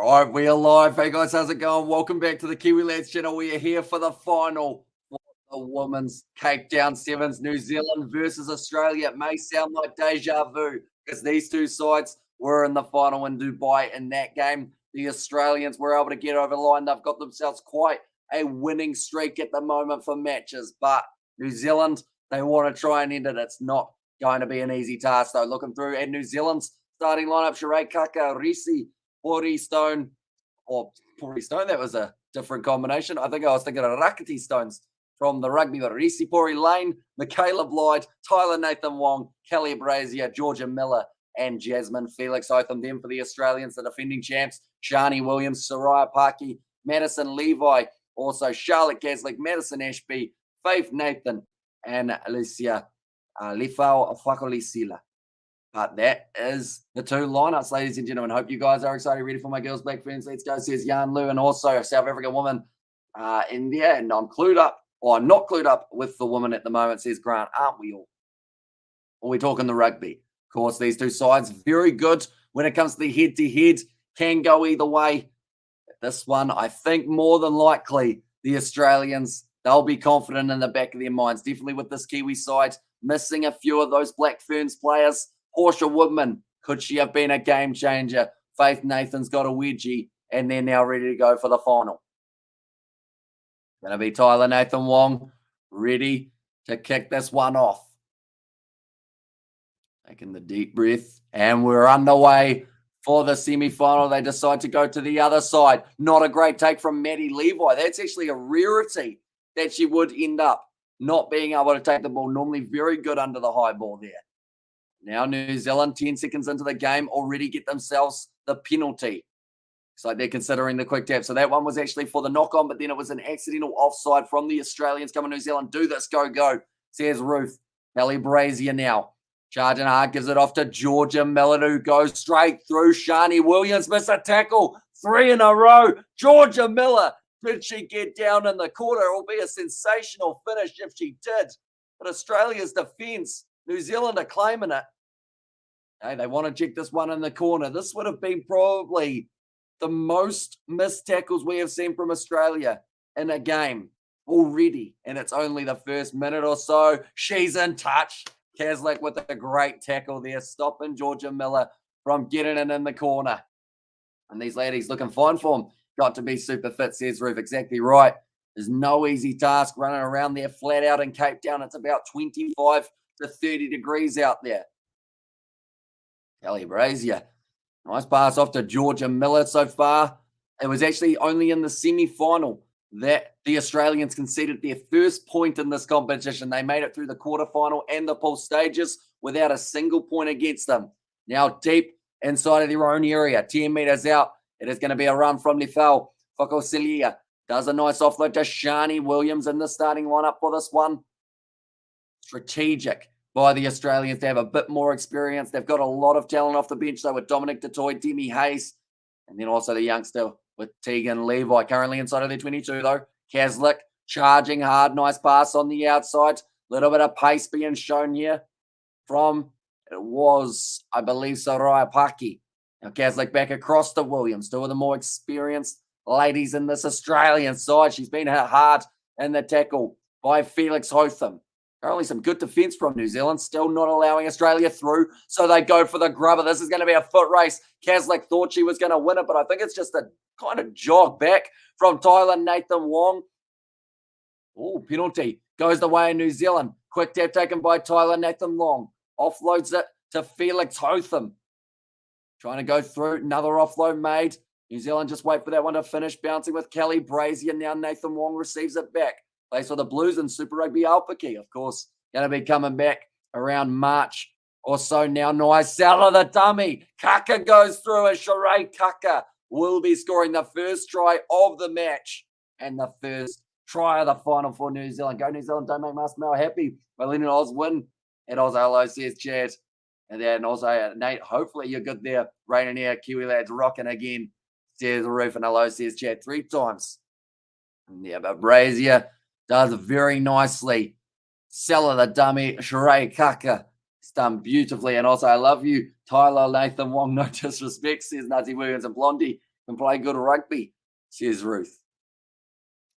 All right, we are live. Hey guys, how's it going? Welcome back to the Kiwi Lads channel. We are here for the final for the women's CAPE TOWN Sevens, New Zealand versus Australia. It may sound like deja vu because these two sides were in the final in Dubai in that game. The Australians were able to get over the line. They've got themselves quite a winning streak at the moment for matches, but New Zealand, they want to try and end it. It's not going to be an easy task though. Looking through at New Zealand's starting lineup, Sheree Kaka, Risi, Pori Stone, that was a different combination. I think I was thinking of Rakiti Stones from the rugby, but Risi Pori Lane, Michaela Blyde, Tyler Nathan Wong, Kelly Brazier, Georgia Miller, and Jasmine Felix Otham. Then for the Australians, the defending champs, Shani Williams, Soraya Paki, Madison Levi, also Charlotte Gaslick, Madison Ashby, Faith Nathan, and Alicia Lifao Fakolisila. But that is the two lineups, ladies and gentlemen. Hope you guys are excited, ready for my girls, Black Ferns. Let's go, says Jan Lu, and also a South African woman in there. And I'm clued up, or I'm not clued up with the woman at the moment, says Grant. Aren't we all? Or we're talking the rugby. Of course, these two sides, very good when it comes to the head-to-head. Can go either way. This one, I think more than likely, the Australians, they'll be confident in the back of their minds. Definitely with this Kiwi side, missing a few of those Black Ferns players. Portia Woodman, could she have been a game changer? Faith Nathan's got a wedgie, and they're now ready to go for the final. Going to be Tyler Nathan Wong, ready to kick this one off. Taking the deep breath, and we're underway for the semi-final. They decide to go to the other side. Not a great take from Maddie Levi. That's actually a rarity that she would end up not being able to take the ball. Normally very good under the high ball there. Now New Zealand, 10 seconds into the game, already get themselves the penalty. Looks like they're considering the quick tap. So that one was actually for the knock-on, but then it was an accidental offside from the Australians. Come on, New Zealand, do this, go, go, says Ruth. Kelly Brazier now. Charging hard, gives it off to Georgia Miller, who goes straight through. Shani Williams missed a tackle. 3 in a row. Georgia Miller, did she get down in the corner? It will be a sensational finish if she did. But Australia's defence, New Zealand are claiming it. Hey, they want to check this one in the corner. This would have been probably the most missed tackles we have seen from Australia in a game already. And it's only the first minute or so. She's in touch. Kaslik with a great tackle there, stopping Georgia Miller from getting it in the corner. And these ladies looking fine for him. Got to be super fit, says Ruth. Exactly right. There's no easy task running around there flat out in Cape Town. It's about 25 to 30 degrees out there. Kelly Brazier. Nice pass off to Georgia Miller so far. It was actually only in the semi-final that the Australians conceded their first point in this competition. They made it through the quarterfinal and the pool stages without a single point against them. Now deep inside of their own area, 10 meters out. It is going to be a run from Nifel. Fokosilia does a nice offload to Shani Williams in the starting lineup for this one. Strategic by the Australians to have a bit more experience. They've got a lot of talent off the bench, though, with Dominic Detoy, Demi Hayes, and then also the youngster with Tegan Levi, currently inside of their 22, though. Kaslik charging hard. Nice pass on the outside. Little bit of pace being shown here from, it was, I believe, Soraya Paki. Now Kaslik back across to Williams, two of the more experienced ladies in this Australian side. She's been hit hard in the tackle by Felix Hotham. Apparently some good defence from New Zealand, still not allowing Australia through, so they go for the grubber. This is going to be a foot race. Kaslik thought she was going to win it, but I think it's just a kind of jog back from Tyler Nathan Wong. Oh, penalty. Goes the way of New Zealand. Quick tap taken by Tyler Nathan Long. Offloads it to Felix Hotham. Trying to go through. Another offload made. New Zealand just wait for that one to finish. Bouncing with Kelly Brazier. Now Nathan Wong receives it back. Plays for the Blues in Super Rugby Alpaki, of course. Going to be coming back around March or so now. Nice Salah the dummy. Kaka goes through as Sheree Kaka will be scoring the first try of the match and the first try of the final for New Zealand. Go New Zealand, don't make Marsmell happy. Malina Oz win at Oz Hello, says Chad. And then also Nate, hopefully you're good there. Rain and air, Kiwi lads rocking again, says Roof, and hello, says Chad 3 times. Yeah, but Brazier does very nicely. Seller the dummy, Sheree Kaka. It's done beautifully. And also, I love you, Tyler Nathan Wong. No disrespect, says Nazi Williams and Blondie. can play good rugby, says Ruth.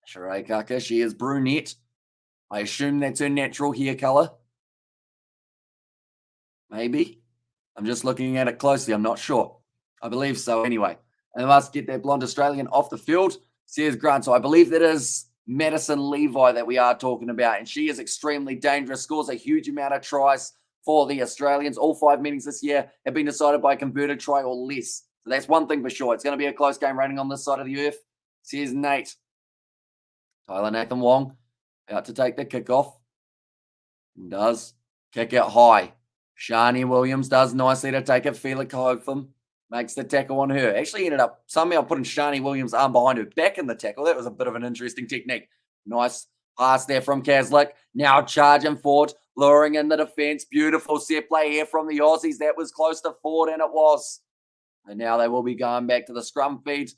Sheree Kaka, she is brunette. I assume that's her natural hair colour. Maybe. I'm just looking at it closely. I'm not sure. I believe so anyway. And they must get that blonde Australian off the field, says Grant. So I believe that is Madison Levi that we are talking about. And she is extremely dangerous, scores a huge amount of tries for the Australians. All 5 meetings this year have been decided by converted try or less. So that's one thing for sure. It's going to be a close game raining on this side of the earth, says Nate. Tyler Nathan Wong out to take the kickoff. And does kick it high. Shani Williams does nicely to take it. Felix Hotham makes the tackle on her. Actually ended up somehow putting Shani Williams' arm behind her back in the tackle. That was a bit of an interesting technique. Nice pass there from Kaslik. Now charging forward, luring in the defence. Beautiful set play here from the Aussies. That was close to forward, and it was. And now they will be going back to the scrum feed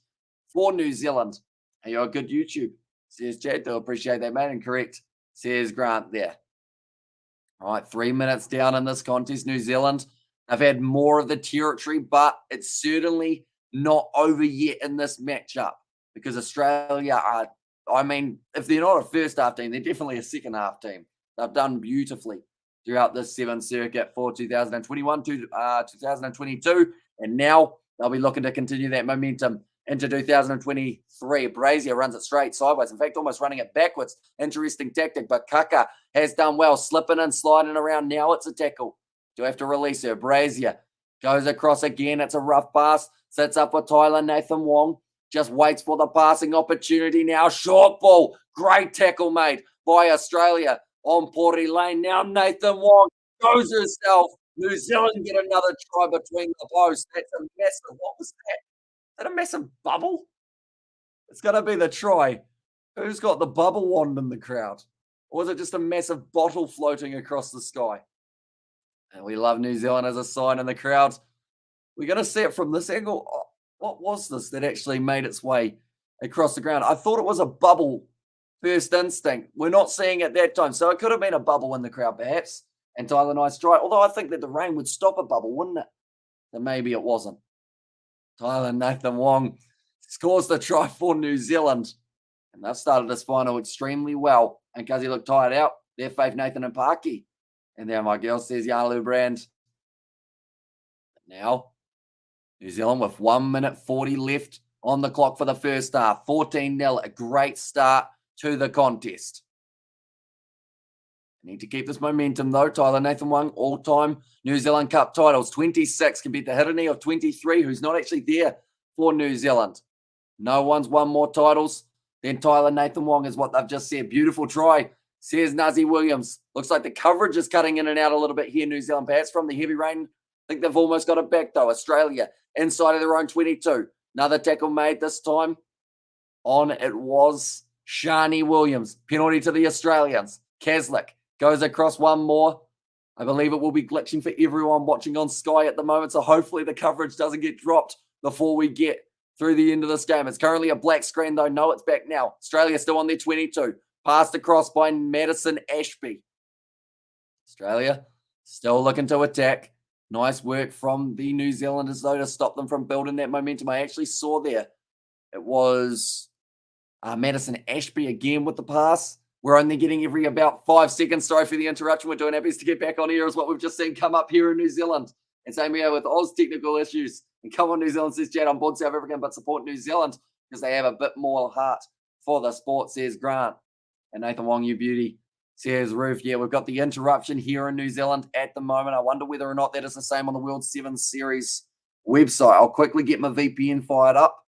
for New Zealand. Hey, you're a good YouTube, says Chad. Do appreciate that, mate. And correct, says Grant there. All right, 3 minutes down in this contest, New Zealand. They've had more of the territory, but it's certainly not over yet in this matchup because Australia are, I mean, if they're not a first half team, they're definitely a second half team. They've done beautifully throughout this Sevens circuit for 2021 to 2022, and now they'll be looking to continue that momentum into 2023. Brazier runs it straight sideways. In fact, almost running it backwards. Interesting tactic, but Kaka has done well, slipping and sliding around. Now it's a tackle. Do have to release her. Brazier goes across again. It's a rough pass. Sits up with Tyler Nathan Wong. Just waits for the passing opportunity now. Short ball. Great tackle made by Australia on Porty Lane. Now Nathan Wong goes herself. New Zealand get another try between the posts. That's a massive. What was that? Is that a massive bubble? It's going to be the try. Who's got the bubble wand in the crowd? Or is it just a massive bottle floating across the sky? And we love New Zealand as a sign in the crowd. We're going to see it from this angle. Oh, what was this that actually made its way across the ground? I thought it was a bubble first instinct. We're not seeing it that time. So it could have been a bubble in the crowd, perhaps. And Tyler Nice try. Although I think that the rain would stop a bubble, wouldn't it? So maybe it wasn't. Tyler Nathan Wong scores the try for New Zealand. And they've started this final extremely well. And because he looked tired out, they're Faith Nathan and Parky. And there my girl says Yalu Brand. Now, New Zealand with 1 minute 40 left on the clock for the first half. 14-0, a great start to the contest. Need to keep this momentum though. Tyler Nathan Wong, all-time New Zealand Cup titles, 26 can beat the Hirini of 23, who's not actually there for New Zealand. No one's won more titles than Tyler Nathan Wong is what they've just said. Beautiful try, says Nazi Williams. Looks like the coverage is cutting in and out a little bit here, New Zealand, perhaps from the heavy rain. I think they've almost got it back though. Australia inside of their own 22. Another tackle made this time. On it was Shani Williams. Penalty to the Australians. Kaslik goes across one more. I believe it will be glitching for everyone watching on Sky at the moment, so hopefully the coverage doesn't get dropped before we get through the end of this game. It's currently a black screen, though. No, it's back now. Australia still on their 22. Passed across by Madison Ashby. Australia still looking to attack. Nice work from the New Zealanders, though, to stop them from building that momentum. I actually saw there. It was Madison Ashby again with the pass. We're only getting every about 5 seconds. Sorry for the interruption. We're doing our best to get back on here, is what we've just seen come up here in New Zealand. And same here with Oz technical issues. And come on, New Zealand, says Chad, on board South African, but support New Zealand because they have a bit more heart for the sport, says Grant. And Nathan Wong, you beauty, says Ruth. Yeah, we've got the interruption here in New Zealand at the moment. I wonder whether or not that is the same on the World Sevens Series website. I'll quickly get my VPN fired up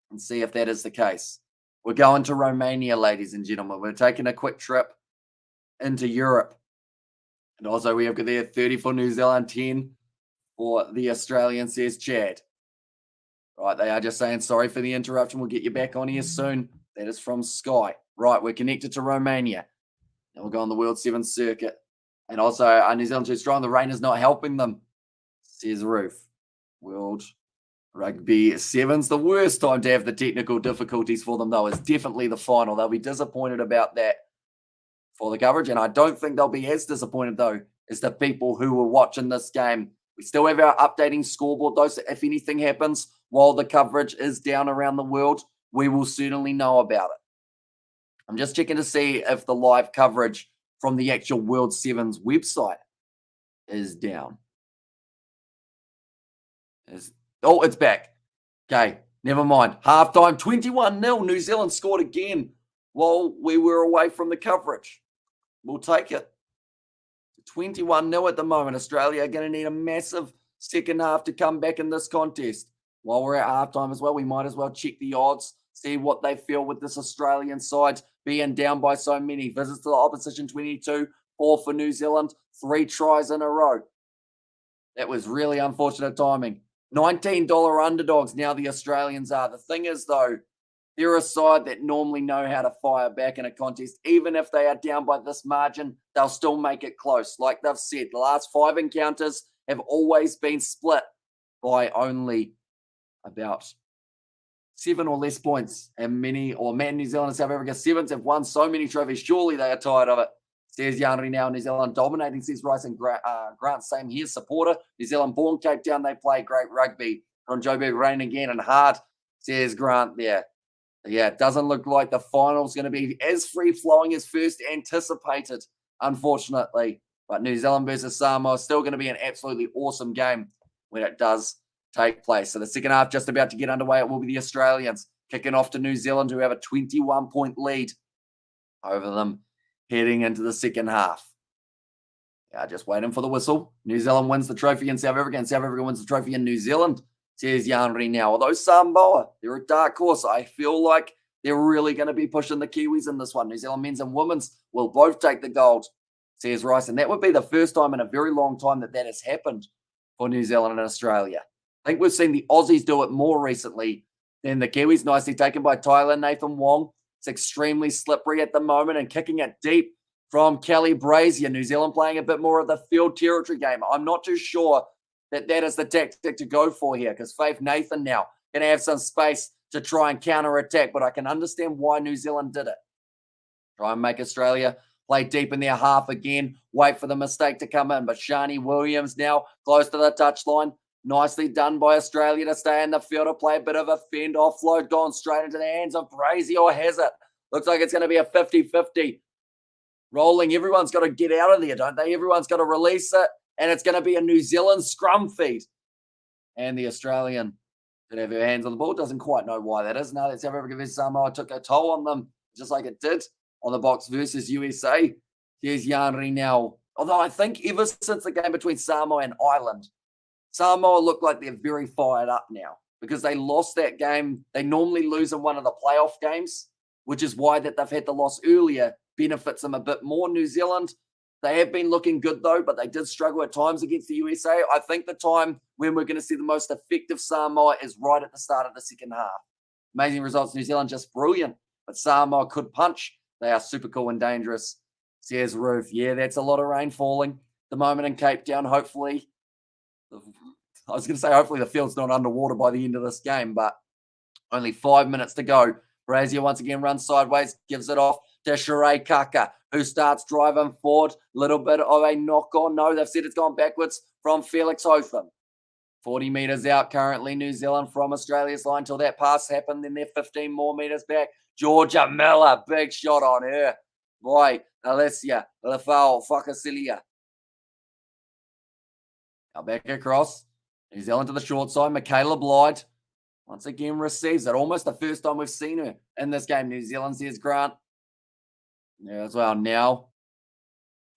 and see if that is the case. We're going to Romania, ladies and gentlemen. We're taking a quick trip into Europe. And also we have got there 30 for New Zealand, 10 for the Australian, says Chad. Right, they are just saying sorry for the interruption. We'll get you back on here soon. That is from Sky. Right, we're connected to Romania. And we'll go on the World Sevens circuit. And also, New Zealand too strong. The rain is not helping them, says Ruth. World Rugby Sevens. The worst time to have the technical difficulties for them, though, is definitely the final. They'll be disappointed about that for the coverage. And I don't think they'll be as disappointed, though, as the people who were watching this game. We still have our updating scoreboard, though, so if anything happens while the coverage is down around the world, we will certainly know about it. I'm just checking to see if the live coverage from the actual World Sevens website is down. Oh, it's back. Okay, never mind. Halftime, 21-0. New Zealand scored again while we were away from the coverage. We'll take it. 21-0 at the moment. Australia are going to need a massive second half to come back in this contest. While we're at halftime as well, we might as well check the odds, see what they feel with this Australian side being down by so many. Visits to the opposition, 22, 4 for New Zealand, 3 tries in a row. That was really unfortunate timing. $19 underdogs now the Australians are. The thing is, though, they're a side that normally know how to fire back in a contest. Even if they are down by this margin, they'll still make it close. Like they've said, the last 5 encounters have always been split by only about 7 or less points. And New Zealand and South Africa Sevens have won so many trophies. Surely they are tired of it. Says Yanri now. New Zealand dominating, says Rice and Grant. Same here, supporter. New Zealand born Cape Town. They play great rugby. From Joburg, rain again and hard, says Grant there. Yeah, it doesn't look like the final's going to be as free-flowing as first anticipated, unfortunately. But New Zealand versus Samoa is still going to be an absolutely awesome game when it does take place. So the second half just about to get underway. It will be the Australians kicking off to New Zealand, who have a 21-point lead over them heading into the second half. Yeah, just waiting for the whistle. New Zealand wins the trophy in South Africa, and South Africa wins the trophy in New Zealand, says Yanri now. Although Samoa, they're a dark horse. I feel like they're really going to be pushing the Kiwis in this one. New Zealand men's and women's will both take the gold, says Rice. And that would be the first time in a very long time that has happened for New Zealand and Australia. I think we've seen the Aussies do it more recently than the Kiwis. Nicely taken by Tyler Nathan Wong. It's extremely slippery at the moment and kicking it deep from Kelly Brazier. New Zealand playing a bit more of the field territory game. I'm not too sure that is the tactic to go for here because Faith Nathan now going to have some space to try and counter-attack, but I can understand why New Zealand did it. Try and make Australia play deep in their half again, wait for the mistake to come in, but Shani Williams now close to the touchline. Nicely done by Australia to stay in the field to play a bit of a fend offload, gone straight into the hands of Brazier, or has it? Looks like it's going to be a 50-50. Rolling, everyone's got to get out of there, don't they? Everyone's got to release it, and it's going to be a New Zealand scrum feed. And the Australian that have their hands on the ball doesn't quite know why that is. Now that South Africa versus Samoa took a toll on them, just like it did on the Box versus USA. Here's Yanri now. Although I think ever since the game between Samoa and Ireland, Samoa look like they're very fired up now because they lost that game. They normally lose in one of the playoff games, which is why that they've had the loss earlier benefits them a bit more. New Zealand, they have been looking good though, but they did struggle at times against the USA. I think the time when we're going to see the most effective Samoa is right at the start of the second half. Amazing results. New Zealand just brilliant, but Samoa could punch. They are super cool and dangerous, says Ruth. Yeah, that's a lot of rain falling at the moment in Cape Town. Hopefully, I was going to say hopefully the field's not underwater by the end of this game, but only 5 minutes to go. Brazier once again runs sideways, gives it off to Sheree Kaka, who starts driving forward. Little bit of a knock on. No, they've said it's gone backwards from Felix Hotham. 40 metres out currently, New Zealand from Australia's line till that pass happened. Then they're 15 more metres back. Georgia Miller, big shot on her. Boy, Alessia Lafau Fakasilia. Now back across. New Zealand to the short side. Michaela Blyde once again receives it. Almost the first time we've seen her in this game. New Zealand, says Grant. Yeah, as well. Now,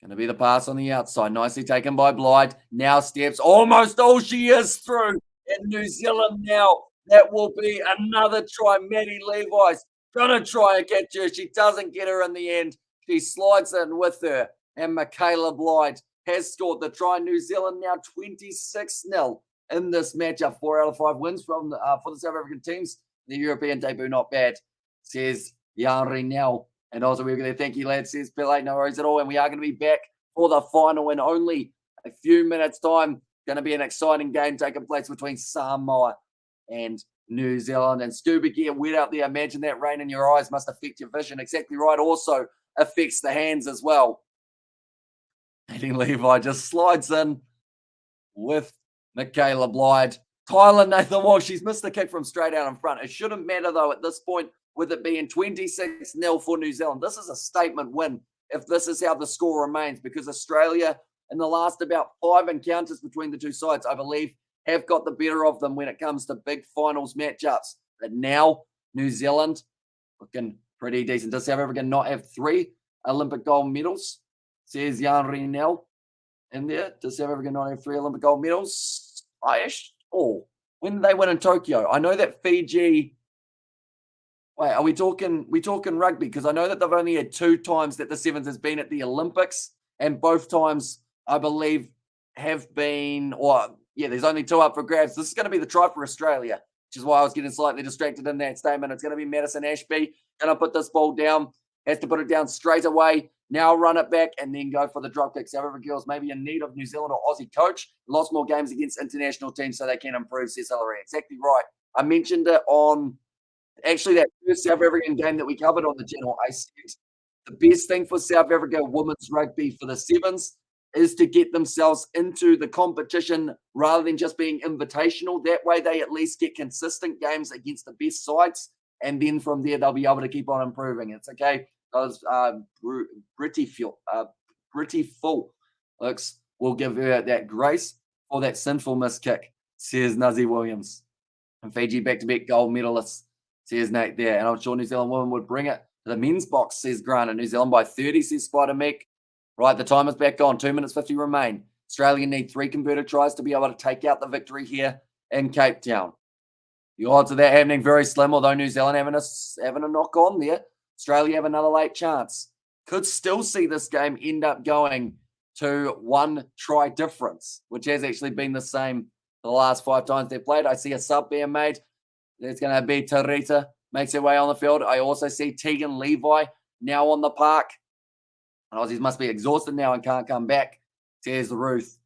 going to be the pass on the outside. Nicely taken by Blyde. Now steps. Almost all she is through. In New Zealand now. That will be another try. Maddie Levi's going to try and catch her. She doesn't get her in the end. She slides in with her. And Michaela Blyde has scored the try. New Zealand now 26-0 in this matchup. 4 out of 5 wins from for the South African teams. The European debut, not bad, says Yanri now. And also, we're going to thank you, lads, says Pele. No worries at all. And we are going to be back for the final in only a few minutes' time. Going to be an exciting game taking place between Samoa and New Zealand. And scuba gear wet out there. Imagine that rain in your eyes must affect your vision. Exactly right. Also affects the hands as well. Maddie Levi just slides in with Michaela Blyde. Tyler Nathan Wong, she's missed the kick from straight out in front. It shouldn't matter, though, at this point, with it being 26-0 for New Zealand. This is a statement win if this is how the score remains, because Australia, in the last about 5 encounters between the two sides, I believe, have got the better of them when it comes to big finals matchups. But now, New Zealand looking pretty decent. Does South Africa not have 3 Olympic gold medals? Says Jan Rinel in there. Does South Africa not have 3 Olympic gold medals? When did they win in Tokyo? I know that Fiji. Wait, are we talking rugby? Because I know that they've only had 2 times that the Sevens has been at the Olympics, and both times I believe have been, there's only 2 up for grabs. This is going to be the try for Australia, which is why I was getting slightly distracted in that statement. It's going to be Madison Ashby going to put this ball down, has to put it down straight away. Now run it back and then go for the drop kick. South Africa girls maybe in need of New Zealand or Aussie coach. Lost more games against international teams so they can improve, says Hillary. Exactly right. I mentioned it on actually that first South African game that we covered on the channel. I said the best thing for South Africa women's rugby for the Sevens is to get themselves into the competition rather than just being invitational. That way they at least get consistent games against the best sides. And then from there, they'll be able to keep on improving. It's okay. Those pretty full. Looks, we'll give her that grace for that sinful miss kick, says Nazi Williams. And Fiji back-to-back gold medalists, says Nate there. And I'm sure New Zealand women would bring it to the men's box, says Grant. And New Zealand by 30, says Spider Mick. Right, the time is back on. 2 minutes 50 remain. Australia need 3 converted tries to be able to take out the victory here in Cape Town. The odds of that happening very slim, although New Zealand having a knock on there. Australia have another late chance. Could still see this game end up going to 1 try difference, which has actually been the same for the last 5 times they've played. I see a sub being made. There's going to be Tarita, makes her way on the field. I also see Tegan Levi now on the park. Aussies must be exhausted now and can't come back, says Ruth.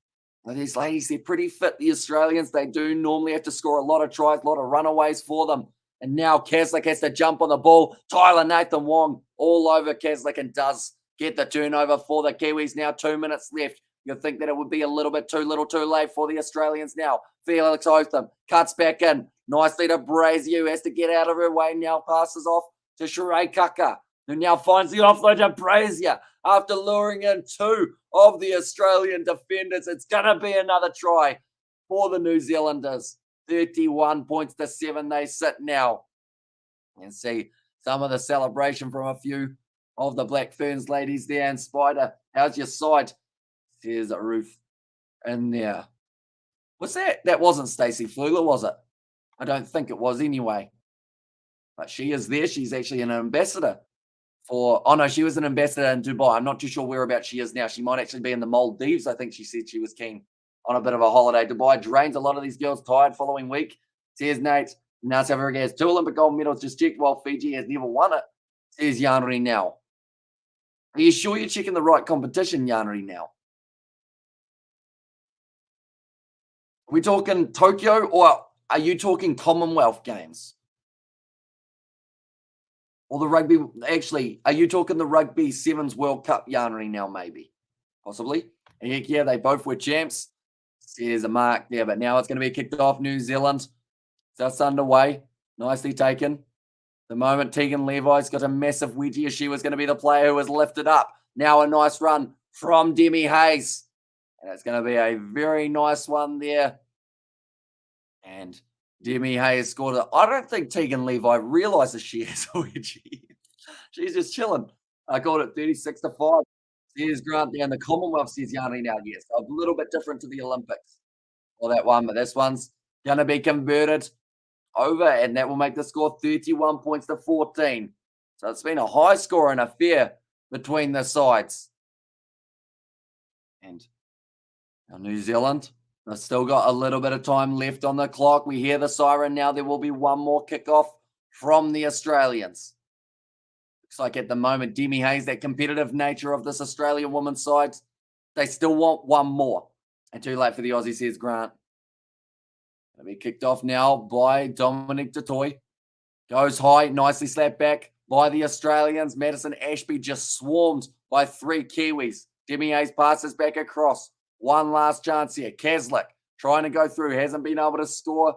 But these ladies, they're pretty fit, the Australians. They do normally have to score a lot of tries, a lot of runaways for them. And now Kaslik has to jump on the ball. Tyler Nathan Wong all over Kaslik and does get the turnover for the Kiwis. Now 2 minutes left. You'd think that it would be a little bit too little too late for the Australians now. Felix Otham cuts back in. Nicely to Brazier, who has to get out of her way. Now passes off to Sheree Kaka, who now finds the offload to Brazier after luring in 2 of the Australian defenders. It's going to be another try for the New Zealanders. 31 points to 7 they sit now. And see some of the celebration from a few of the Black Ferns ladies there. And Spider, how's your side? Says Ruth in there. What's that? That wasn't Stacey Flugler, was it? I don't think it was anyway. But she is there. She's actually an ambassador she was an ambassador in Dubai. I'm not too sure whereabouts she is now. She might actually be in the Maldives. I think she said she was keen on a bit of a holiday. Dubai drains a lot of these girls tired following week. Says Nate. Now South Africa has 2 Olympic gold medals just checked, while Fiji has never won it. Says Yanri now. Are you sure you're checking the right competition, Yanri now? Are we talking Tokyo, or are you talking Commonwealth Games? Or the rugby, actually, are you talking the Rugby Sevens World Cup, Yanri now, maybe? Possibly. And heck yeah, they both were champs. There's a mark there, but now it's going to be kicked off. New Zealand. That's underway. Nicely taken. The moment Tegan Levi's got a massive wedgie, she was going to be the player who was lifted up. Now a nice run from Demi Hayes. And it's going to be a very nice one there. And Demi Hayes scored it. I don't think Tegan Levi realizes she has a wedgie. She's just chilling. I called it 36-5. Says Grant down the Commonwealth, says Yanni now. Yes, a little bit different to the Olympics for that one, but this one's going to be converted over, and that will make the score 31 points to 14. So it's been a high scoring affair between the sides. And now New Zealand, they've still got a little bit of time left on the clock. We hear the siren now. There will be one more kickoff from the Australians. Looks like at the moment, Demi Hayes, that competitive nature of this Australian women's side, they still want one more. And too late for the Aussies, says Grant. Going to be kicked off now by Dominic Dutoy. Goes high, nicely slapped back by the Australians. Madison Ashby just swarmed by 3 Kiwis. Demi Hayes passes back across. One last chance here. Kaslik trying to go through, hasn't been able to score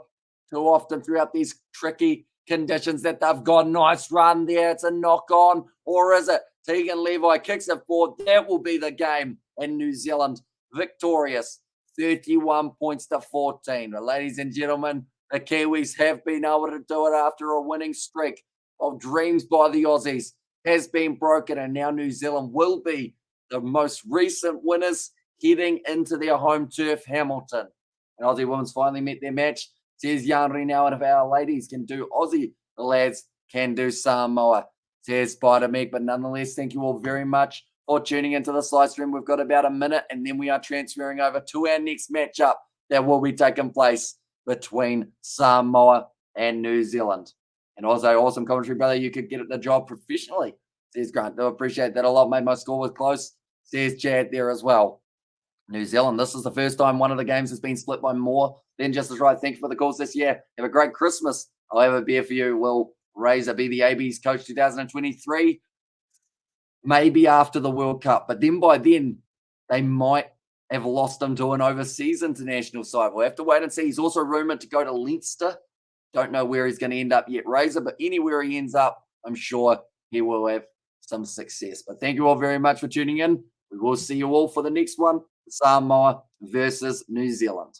too often throughout these tricky conditions that they've got. Nice run there. It's a knock on, or is it? Tegan Levi kicks it forward. That will be the game, and New Zealand victorious, 31 points to 14. But ladies and gentlemen, the Kiwis have been able to do it after a winning streak of dreams by the Aussies has been broken, and now New Zealand will be the most recent winners heading into their home turf, Hamilton. And Aussie women's finally met their match. Says Yanri now, and if our ladies can do Aussie, the lads can do Samoa. Says Spider Meg, but nonetheless, thank you all very much for tuning into this live stream. We've got about a minute, and then we are transferring over to our next matchup that will be taking place between Samoa and New Zealand. And also, awesome commentary, brother. You could get the job professionally, says Grant. Do appreciate that a lot, mate. My score was close, says Chad there as well. New Zealand, this is the first time one of the games has been split by more than just as right. Thank you for the calls this year. Have a great Christmas. I'll have a beer for you. Will Razor be the AB's coach 2023? Maybe after the World Cup, but then by then they might have lost him to an overseas international side. We'll have to wait and see. He's also rumoured to go to Leinster. Don't know where he's going to end up yet, Razor, but anywhere he ends up, I'm sure he will have some success. But thank you all very much for tuning in. We will see you all for the next one, Samoa versus New Zealand.